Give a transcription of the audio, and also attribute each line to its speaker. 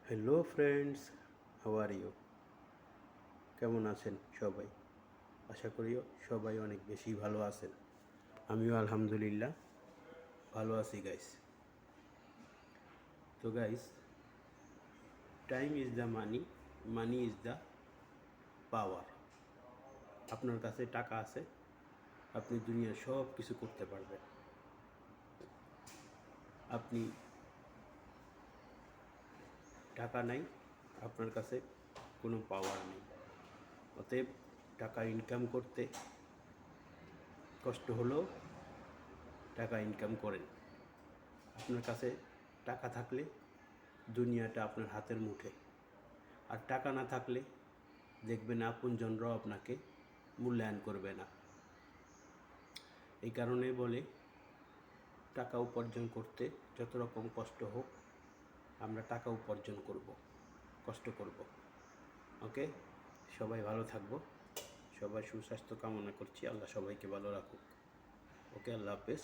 Speaker 1: Hello friends, how are you? কেমন আছেন সবাই? আশা করিও সবাই অনেক বেশি ভালো আছেন। আমিও আলহামদুলিল্লাহ ভালো আছি গাইস। তো guys, time is the money, money is the power. আপনার কাছে টাকা আছে, আপনি দুনিয়ার সব কিছু করতে পারবেন। আপনি টাকা নাই, আপনার কাছে কোনো পাওয়ার নেই। অতএব টাকা ইনকাম করতে কষ্ট হলেও টাকা ইনকাম করেন। আপনার কাছে টাকা থাকলে দুনিয়াটা আপনার হাতের মুঠে, আর টাকা না থাকলে দেখবেন আপনজনরাও আপনাকে মূল্যায়ন করবে না। এই কারণে বলে, টাকা উপার্জন করতে যত রকম কষ্ট হোক, আমরা টাকা উপার্জন করব, কষ্ট করব। ওকে, সবাই ভালো থাকবো, সবাই সুস্বাস্থ্য কামনা করছি। আল্লাহ সবাইকে ভালো রাখুক। ওকে, আল্লাহ হাফেজ।